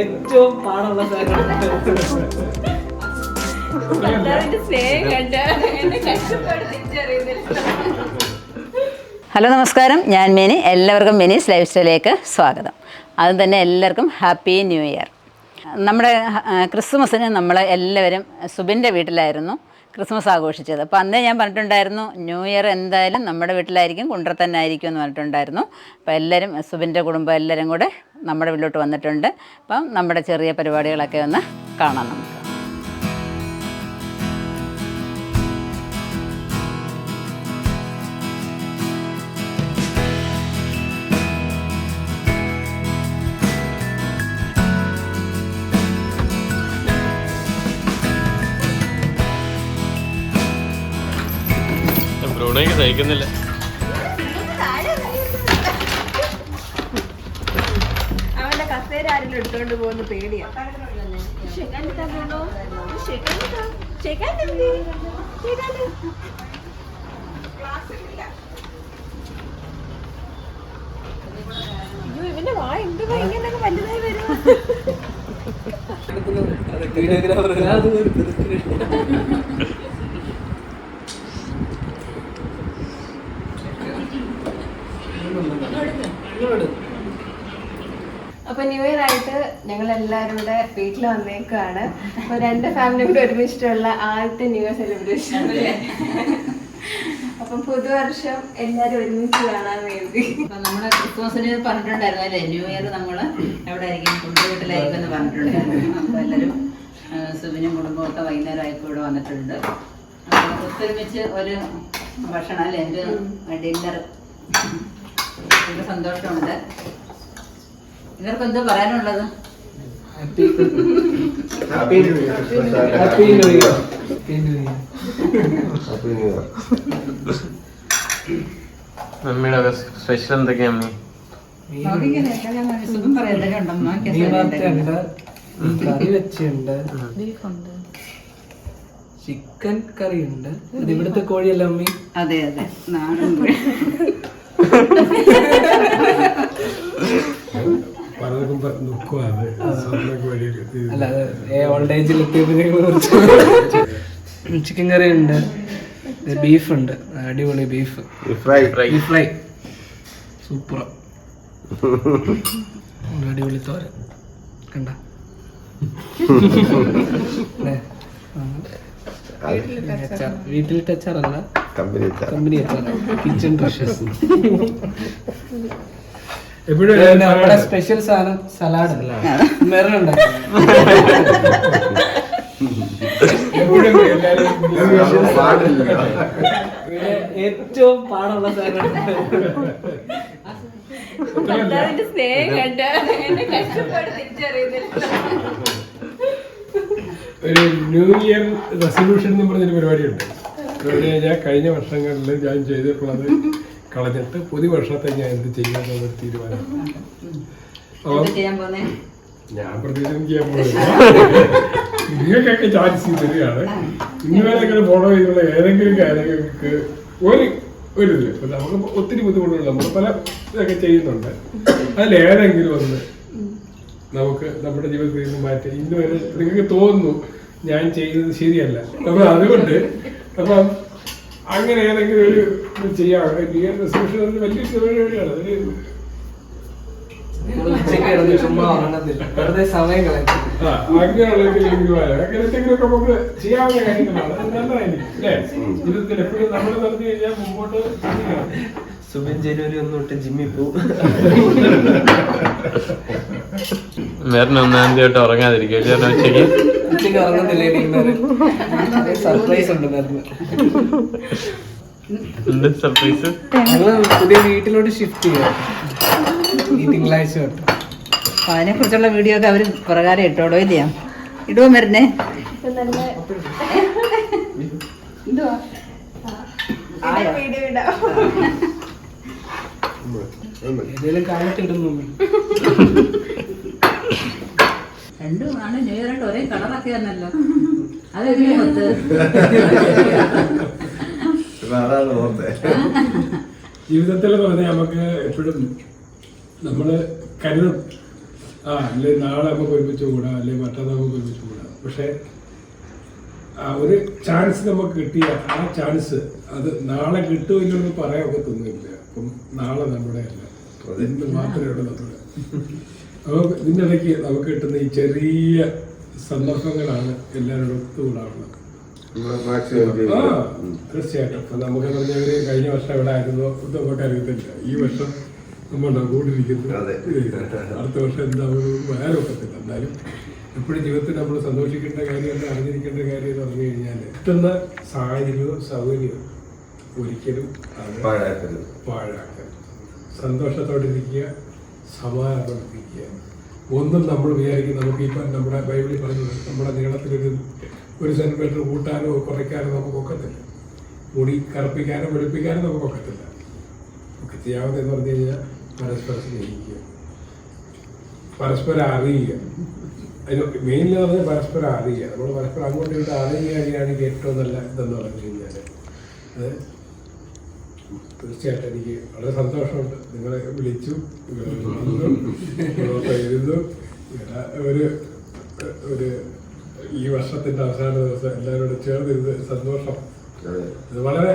ഏറ്റവും പാടുള്ള ഹലോ നമസ്കാരം, ഞാൻ മിനി. എല്ലാവർക്കും മിനീസ് ലൈഫ് സ്റ്റൈലിലേക്ക് സ്വാഗതം. അതും തന്നെ എല്ലാവർക്കും ഹാപ്പി ന്യൂ ഇയർ. നമ്മുടെ ക്രിസ്മസിന് നമ്മൾ എല്ലാവരും സുബിൻ്റെ വീട്ടിലായിരുന്നു ക്രിസ്മസ് ആഘോഷിച്ചത്. അപ്പോൾ അന്നേ ഞാൻ പറഞ്ഞിട്ടുണ്ടായിരുന്നു ന്യൂ ഇയർ എന്തായാലും നമ്മുടെ വീട്ടിലായിരിക്കും, കുണ്ടറ തന്നെ ആയിരിക്കും എന്ന് പറഞ്ഞിട്ടുണ്ടായിരുന്നു. അപ്പോൾ എല്ലാവരും സുബിൻ്റെ കുടുംബം എല്ലാവരും കൂടെ നമ്മുടെ വീട്ടിലോട്ട് വന്നിട്ടുണ്ട്. അപ്പം നമ്മുടെ ചെറിയ പരിപാടികളൊക്കെ ഒന്ന് കാണാം നമുക്ക്. സഹിക്കുന്നില്ല. അവന്റെ കസേര ആരെങ്കിലും എടുത്തോണ്ട് പോകുന്ന പേടിയാ. അയ്യോ, ഇവന്റെ വായ എന്ത് ഇങ്ങനെ വലുതായി വരും. അപ്പൊ ന്യൂ ഇയർ ആയിട്ട് ഞങ്ങൾ എല്ലാവരും കൂടെ വീട്ടിൽ വന്നേക്കാണ്. അപ്പൊ രണ്ട് ഫാമിലി കൂടെ ഒരുമിച്ചിട്ടുള്ള ആദ്യത്തെ ന്യൂ ഇയർ സെലിബ്രേഷൻ. അപ്പം പുതുവർഷം എല്ലാരും ഒരുമിച്ച് കാണാൻ വേണ്ടി നമ്മുടെ ക്രിസ്മസിന് പറഞ്ഞിട്ടുണ്ടായിരുന്നു അല്ലേ, ന്യൂ ഇയർ നമ്മൾ എവിടെ ആയിരിക്കും, കുട്ടി വീട്ടിലായിരിക്കും എന്ന് പറഞ്ഞിട്ടുണ്ടായിരുന്നു. അപ്പോൾ എല്ലാവരും സുബിനും കുടുംബമൊക്കെ വൈകുന്നേരം ആയപ്പോൾ ഇവിടെ വന്നിട്ടുണ്ട്. ഒത്തൊരുമിച്ച് ഒരു ഭക്ഷണം അല്ലേ, എൻ്റെ ഡിന്നർ. വളരെ സന്തോഷമുണ്ട്. ഇവർക്ക് എന്താ പറയാനുള്ളത്? മമ്മിയുടെ സ്പെഷ്യൽ എന്തൊക്കെയാ? കറി വെച്ചുണ്ട്, ചിക്കൻ കറി ഉണ്ട്. ഇത് ഇവിടുത്തെ കോഴിയല്ല അമ്മി? അതെ അതെ, നാടൻ കോഴി. ഓൾഡ് ഏജിലെത്തിയതിനെ കുറിച്ച്. ചിക്കൻ കറി ഉണ്ട്, ബീഫ് ഉണ്ട്, അടിപൊളി ബീഫ് ഫ്രൈ, സൂപ്പർ, അടിപൊളി തോരൻ. കണ്ട വീട്ടിലത്തെ അച്ചാറല്ല, കമ്പനി അച്ചാർ, കിച്ചൺ ട്രഷേഴ്സ്. നമ്മുടെ സ്പെഷ്യൽ സാധനം സലാഡ് മെറുണ്ട്. ഏറ്റവും പാടുള്ള സാധനം സ്നേഹം കണ്ട് എന്നെ കഷ്ടപ്പാട് തിരിച്ചറിയുന്നില്ല. ഒരു ന്യൂ ഇയർ റെസൊല്യൂഷൻ എന്ന് പറഞ്ഞൊരു പരിപാടിയുണ്ട്. ഞാൻ കഴിഞ്ഞ വർഷങ്ങളിൽ ഞാൻ ചെയ്തിട്ടുള്ളത് കളഞ്ഞിട്ട് പുതിയ വർഷത്തെ ഞാൻ എന്ത് ചെയ്യാന്നുള്ള തീരുമാനം. ഞാൻ പ്രത്യേകിച്ചും ചെയ്യാൻ പോകുന്നില്ല. നിങ്ങൾക്കൊക്കെ ചാൻസ് തരികയാണ്. ഇങ്ങനെ ഫോളോ ചെയ്തുള്ള ഏതെങ്കിലും കാര്യങ്ങൾക്ക് ഒരു ഇത് നമുക്ക് ഒത്തിരി ബുദ്ധിമുട്ടുണ്ട്. നമ്മൾ പല ഇതൊക്കെ ചെയ്യുന്നുണ്ട്. അതിലേതെങ്കിലും ഒന്ന് നമുക്ക് നമ്മുടെ ജീവിതത്തിൽ നിന്ന് മാറ്റി ഇന്ന് വരെ നിങ്ങൾക്ക് തോന്നുന്നു ഞാൻ ചെയ്യുന്നത് ശരിയല്ല. അപ്പൊ അതുകൊണ്ട് അപ്പം അങ്ങനെ ഏതെങ്കിലും ഒരു ചെയ്യാം. വലിയ പരിപാടിയാണ്. അങ്ങനെയുള്ളതെങ്കിലൊക്കെ നമുക്ക് ചെയ്യാവുന്ന കാര്യങ്ങളാണ്. അത് നല്ലതായിരിക്കും അല്ലേ? ജീവിതത്തിൽ എപ്പോഴും നമ്മൾ നടന്നു കഴിഞ്ഞാൽ മുമ്പോട്ട് സുബിൻ ജനുവരി 1 തൊട്ട് ജിമ്മിൽ പോവും. വേറെ 1-ാം തീയതി ഉറങ്ങാതിരിക്കും. ഉച്ചയ്ക്ക് ഉറങ്ങുന്നില്ലേ? സർപ്രൈസ് ഉണ്ട്. സർപ്രൈസ് ഞങ്ങള് പുതിയ വീട്ടിലോട്ട് ഷിഫ്റ്റ് ചെയ്യാം ഈ തിങ്കളാഴ്ച തൊട്ട്. അതിനെ കുറിച്ചുള്ള വീഡിയോ ഒക്കെ അവർ പ്രകാരം ഇട്ടോടോ ഇല്ലയാ? ഇടുവോ മരുന്നേ? വീഡിയോ ഇടാം. ഏതെങ്കിലും കാലത്ത് ഇടുന്നു. രണ്ടുമാണ് ന്യൂ ഇയർ ആയിട്ട് ഒരേ കളറൊക്കെ ആണല്ലോ. അതെങ്ങനെ ജീവിതത്തിലെന്ന് പറഞ്ഞാൽ നമുക്ക് എപ്പോഴും നമ്മൾ കരുതും അല്ലെ നാളെ നമുക്ക് ഒരുമിച്ച് കൂടാം, അല്ലെ മറ്റന്നാൾ നമുക്ക് ഒരുമിച്ച് കൂടാം. പക്ഷെ ഒരു ചാൻസ് നമുക്ക് കിട്ടിയ ആ ചാൻസ് അത് നാളെ കിട്ടുമില്ലെന്ന് പറയാൻ ഒക്കത്തൊന്നുമില്ല. അപ്പം നാളെ നമ്മുടെ അല്ല, ഇന്ന് മാത്രമേ ഉള്ളൂ നമ്മുടെ. അപ്പോൾ ഇതിൻ്റെ ഇടയ്ക്ക് നമുക്ക് കിട്ടുന്ന ഈ ചെറിയ സന്ദർഭങ്ങളാണ് എല്ലാവരോടും ഒത്തുകൂടാറുള്ളത്. തീർച്ചയായിട്ടും. അപ്പം നമുക്ക് പറഞ്ഞവര് കഴിഞ്ഞ വർഷം എവിടെ ആയിരുന്നു നമുക്ക് അറിയത്തില്ല. ഈ വർഷം നമ്മൾ കൂടിയിരിക്കുന്നു. അടുത്ത വർഷം എന്താവും വരാനൊക്കത്തില്ല. എന്നാലും എപ്പോഴും ജീവിതത്തിൽ നമ്മൾ സന്തോഷിക്കേണ്ട കാര്യം, അറിഞ്ഞിരിക്കേണ്ട കാര്യം എന്ന് പറഞ്ഞു കഴിഞ്ഞാൽ കിട്ടുന്ന സാഹചര്യവും സൗകര്യവും ഒരിക്കലും പാഴാക്കരുത്. സന്തോഷത്തോടെ ഇരിക്കുക, സമാധാനത്തോടെ ഇരിക്കുക. ഒന്നും നമ്മൾ വിചാരിക്കും നമുക്കിപ്പം നമ്മുടെ ബൈബിളിൽ പറഞ്ഞത് നമ്മുടെ നീളത്തിലൊരു സെൻറ്റിമീറ്റർ കൂട്ടാനോ കുറയ്ക്കാനോ നമുക്കൊക്കത്തില്ല. മുടി കറുപ്പിക്കാനോ വെളുപ്പിക്കാനോ നമുക്കൊക്കത്തില്ല. നമുക്ക് ചെയ്യാവുന്നതെന്ന് പറഞ്ഞു കഴിഞ്ഞാൽ പരസ്പരം സ്നേഹിക്കുക, പരസ്പരം അറിയുക. അതിന് മെയിൻലി പറഞ്ഞാൽ പരസ്പരം അറിയുക. നമ്മൾ പരസ്പരം അങ്ങോട്ടും ഇങ്ങോട്ട് അറിയുകയാണ് ഏറ്റവും നല്ല ഇതെന്ന് പറഞ്ഞു കഴിഞ്ഞാൽ അത് തീർച്ചയായിട്ടും എനിക്ക് വളരെ സന്തോഷമുണ്ട്. നിങ്ങളെ വിളിച്ചു, ഇരുന്നു. ഒരു ഈ വർഷത്തിന്റെ അവസാന ദിവസം എല്ലാവരോടും ചേർന്നിരുന്ന് സന്തോഷം. ഇത് വളരെ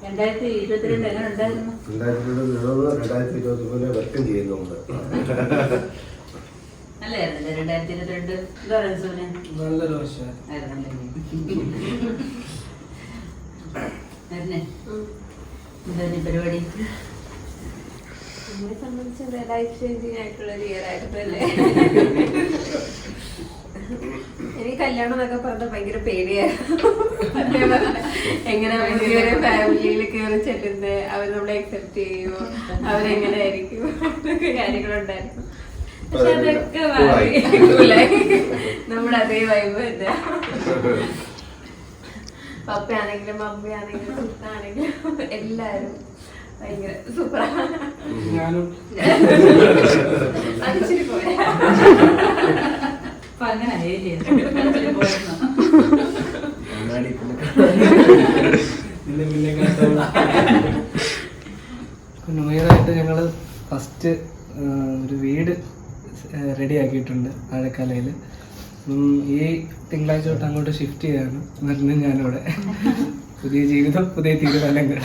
2023 വർക്കും ചെയ്യുന്നുണ്ട്. നല്ലൊരു വർഷം. പരിപാടി നമ്മളെ സംബന്ധിച്ച് ലൈഫ് ചേഞ്ചിങ് ആയിട്ടുള്ള ഒരു ഇയർ ആയിരുന്നു അല്ലേ. എനിക്ക് കല്യാണം എന്നൊക്കെ പറഞ്ഞാൽ ഭയങ്കര പേടിയായിരുന്നു. എങ്ങനെ പുതിയൊരു ഫാമിലിയിൽ കയറി ചെല്ലുന്നത്, അവർ നമ്മളെ അക്സെപ്റ്റ് ചെയ്യുമോ, അവരെങ്ങനെ ആയിരിക്കും, അതൊക്കെ കാര്യങ്ങളുണ്ടായിരുന്നു. പക്ഷെ അതൊക്കെ മാറി നമ്മുടെ അതേ വൈബ് എന്താ. പപ്പയാണെങ്കിലും മമ്മിയാണെങ്കിലും സുത്താണെങ്കിലും എല്ലാരും ഭയങ്കര സൂപ്പറാണ്. അതിച്ചിരി പോയാ ന്യൂ ഇയർ ആയിട്ട് ഞങ്ങൾ ഫസ്റ്റ് ഒരു വീട് റെഡി ആക്കിയിട്ടുണ്ട് ആഴക്കാലയിൽ. ഈ തിങ്കളാഴ്ച തൊട്ട് അങ്ങോട്ട് ഷിഫ്റ്റ് ചെയ്യാണ് വരുന്നത് ഞാനിവിടെ. പുതിയ ജീവിതം, പുതിയ തീരുമാനങ്ങൾ.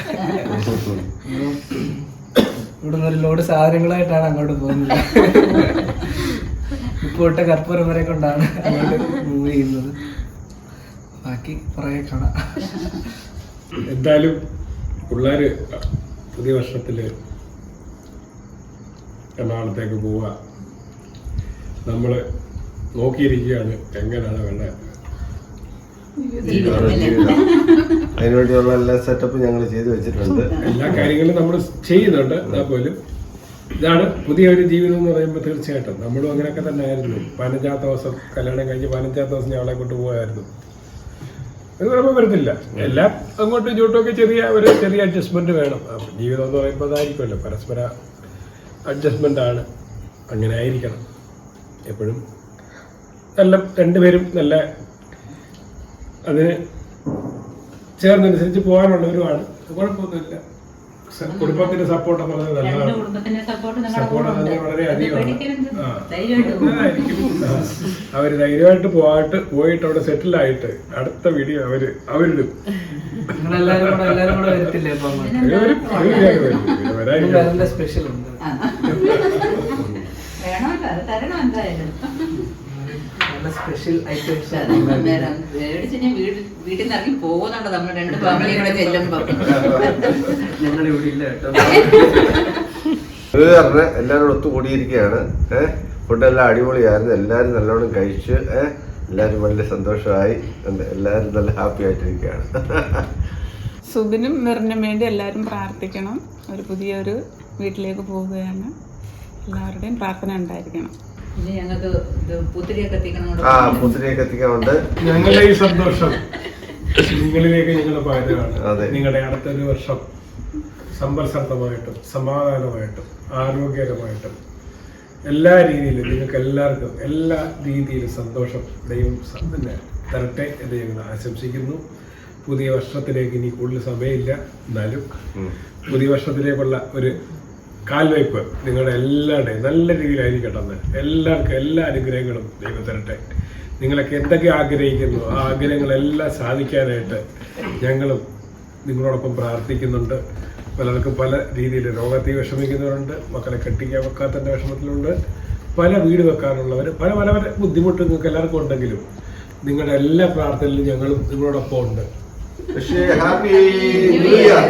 ഇവിടുന്ന് ഒരു ലോഡ് സാധനങ്ങളായിട്ടാണ് അങ്ങോട്ട് പോകുന്നത്. ഇപ്പോൾ ഇട്ട കർപ്പൂരം വരെ കൊണ്ടാണ് അങ്ങോട്ട് മൂവ് ചെയ്യുന്നത്. ബാക്കി പുറകെ കാണാം. എന്തായാലും പിള്ളേര് പുതിയ വർഷത്തില് എറണാകുളത്തേക്ക് പോവുക. നമ്മള് നോക്കിയിരിക്കുകയാണ് എങ്ങനെയാണ് വേണ്ട. അതിനുവേണ്ടിയുള്ള എല്ലാ സെറ്റപ്പും ഞങ്ങൾ ചെയ്തു വെച്ചിട്ടുണ്ട്. എല്ലാ കാര്യങ്ങളും നമ്മൾ ചെയ്യുന്നുണ്ട്. എന്നാൽ പോലും ഇതാണ് പുതിയൊരു ജീവിതം എന്ന് പറയുമ്പോൾ തീർച്ചയായിട്ടും നമ്മളും അങ്ങനെയൊക്കെ തന്നെ ആയിരുന്നു. 15ാമത്തെ ദിവസം കല്യാണം കഴിഞ്ഞ് 15ാമത്തെ ദിവസം ഞങ്ങളെ കൊണ്ട് പോകായിരുന്നു. അത് കുഴപ്പം വരുന്നില്ല. എല്ലാം അങ്ങോട്ടും ഇങ്ങോട്ടും ഒക്കെ ചെറിയ അഡ്ജസ്റ്റ്മെന്റ് വേണം. ജീവിതം എന്ന് പറയുമ്പോൾ അതായിരിക്കുമല്ലോ, പരസ്പര അഡ്ജസ്റ്റ്മെന്റ് ആണ്. അങ്ങനെ ആയിരിക്കണം എപ്പോഴും. നല്ല രണ്ടുപേരും നല്ല അതിന് ചേർന്നനുസരിച്ച് പോകാനുള്ളവരുമാണ്. കുഴപ്പമൊന്നുമില്ല. കുടുംബത്തിന്റെ സപ്പോർട്ട് എന്ന് പറഞ്ഞാൽ നല്ലതാണ്. സപ്പോർട്ട് വളരെ അധികമാണ്. അവര് ധൈര്യമായിട്ട് പോയിട്ട് അവിടെ സെറ്റിലായിട്ട് അടുത്ത വീഡിയോ അവരിടും. സ്പെഷ്യൽ ഉണ്ട്. സ്പെഷ്യൽ ഐറ്റംസ് വീട്ടിൽ നിന്ന് ഇറങ്ങി പോകുന്നുണ്ടോ നമ്മൾ രണ്ട് ഫാമിലി കൂടെ ചെല്ലുമ്പോ. ഞങ്ങളുടെ ഇവിടെ ഇല്ല കേട്ടോ. എല്ലാവരും ഒത്തുകൂടിയിരിക്കുകയാണ്. ഫുഡെല്ലാം അടിപൊളിയായിരുന്നു. എല്ലാവരും നല്ലോണം കഴിച്ച് എല്ലാവരും വലിയ സന്തോഷമായി. എല്ലാവരും നല്ല ഹാപ്പി ആയിട്ടിരിക്കുകയാണ്. സുബിനും മിറിനും വേണ്ടി എല്ലാവരും പ്രാർത്ഥിക്കണം. ഒരു പുതിയൊരു വീട്ടിലേക്ക് പോവുകയാണ്. എല്ലാവരുടെയും പ്രാർത്ഥന ഉണ്ടായിരിക്കണം. പുത്തിരിയൊക്കെ എത്തിക്കാനുണ്ട്. ഞങ്ങളുടെ ഈ സന്തോഷം നിങ്ങളിലേക്ക് ഞങ്ങളുടെ പകരമാണ്. നിങ്ങളുടെ അടുത്തൊരു വർഷം സമ്പൽസമൃദ്ധമായിട്ടും സമാധാനമായിട്ടും ആരോഗ്യകരമായിട്ടും എല്ലാ രീതിയിലും നിങ്ങൾക്ക് എല്ലാവർക്കും എല്ലാ രീതിയിലും സന്തോഷം ദൈവം തന്നെ തരട്ടെ എന്ന് ഞങ്ങൾ ആശംസിക്കുന്നു. പുതിയ വർഷത്തിലേക്ക് ഇനി കൂടുതൽ സമയമില്ല, എന്നാലും പുതിയ വർഷത്തിലേക്കുള്ള ഒരു കാൽവയ്പ് നിങ്ങളുടെ എല്ലാവരുടെയും നല്ല രീതിയിലായിരിക്കട്ടെ എന്ന് എല്ലാവർക്കും എല്ലാ അനുഗ്രഹങ്ങളും ദൈവം തരട്ടെ. നിങ്ങളൊക്കെ എന്തൊക്കെ ആഗ്രഹിക്കുന്നു ആ ആഗ്രഹങ്ങളെല്ലാം സാധിക്കാനായിട്ട് ഞങ്ങളും നിങ്ങളോടൊപ്പം പ്രാർത്ഥിക്കുന്നുണ്ട്. പലർക്കും പല രീതിയിൽ രോഗത്തിൽ വിഷമിക്കുന്നവരുണ്ട്, മക്കളെ കെട്ടിക്കാൻ വെക്കാത്തതിൻ്റെ വിഷമത്തിലുണ്ട്, പല വീട് വെക്കാനുള്ളവർ, പല പല പല ബുദ്ധിമുട്ട് നിങ്ങൾക്ക് എല്ലാവർക്കും ഉണ്ടെങ്കിലും നിങ്ങളുടെ എല്ലാ പ്രാർത്ഥനയിലും ഞങ്ങളും നിങ്ങളോടൊപ്പം ഉണ്ട്. Happy new year.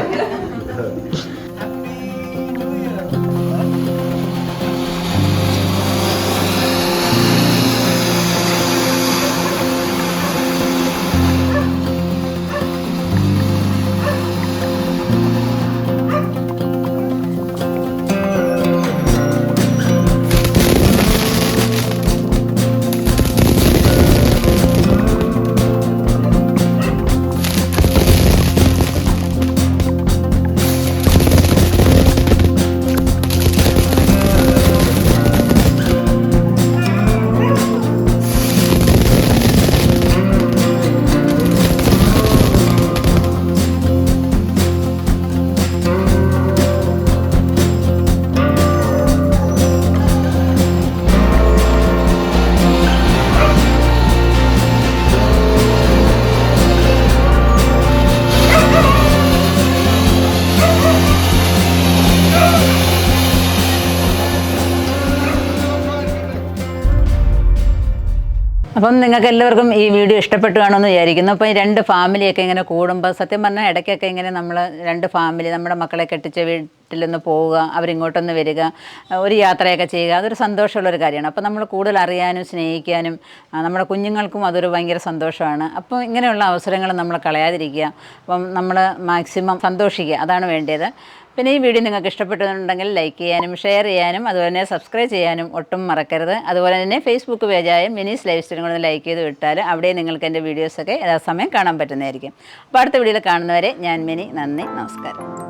അപ്പം നിങ്ങൾക്ക് എല്ലാവർക്കും ഈ വീഡിയോ ഇഷ്ടപ്പെട്ടു കാണുമെന്ന് വിചാരിക്കുന്നു. അപ്പോൾ ഈ രണ്ട് ഫാമിലിയൊക്കെ ഇങ്ങനെ കൂടുമ്പോൾ സത്യം പറഞ്ഞാൽ ഇടയ്ക്കൊക്കെ ഇങ്ങനെ നമ്മൾ രണ്ട് ഫാമിലി നമ്മുടെ മക്കളെ കെട്ടിച്ച വീട്ടിലൊന്ന് പോവുക, അവരിങ്ങോട്ടൊന്ന് വരിക, ഒരു യാത്രയൊക്കെ ചെയ്യുക, അതൊരു സന്തോഷമുള്ളൊരു കാര്യമാണ്. അപ്പോൾ നമ്മൾ കൂടുതൽ അറിയാനും സ്നേഹിക്കാനും നമ്മുടെ കുഞ്ഞുങ്ങൾക്കും അതൊരു ഭയങ്കര സന്തോഷമാണ്. അപ്പോൾ ഇങ്ങനെയുള്ള അവസരങ്ങൾ നമ്മൾ കളയാതിരിക്കുക. അപ്പം നമ്മൾ മാക്സിമം സന്തോഷിക്കുക, അതാണ് വേണ്ടത്. പിന്നെ ഈ വീഡിയോ നിങ്ങൾക്ക് ഇഷ്ടപ്പെട്ടിട്ടുണ്ടെങ്കിൽ ലൈക്ക് ചെയ്യാനും ഷെയർ ചെയ്യാനും അതുപോലെ തന്നെ സബ്സ്ക്രൈബ് ചെയ്യാനും ഒട്ടും മറക്കരുത്. അതുപോലെ തന്നെ ഫേസ്ബുക്ക് പേജായ മിനീസ് ലൈഫ് സ്റ്റൈലും കൂടെ ലൈക്ക് ചെയ്ത് വിട്ടാൽ അവിടെ നിങ്ങൾക്ക് എൻ്റെ വീഡിയോസൊക്കെ യഥാസമയം കാണാൻ പറ്റുന്നതായിരിക്കും. അപ്പോൾ അടുത്ത വീഡിയോയിൽ കാണുന്നവരെ ഞാൻ മിനി, നന്ദി, നമസ്കാരം.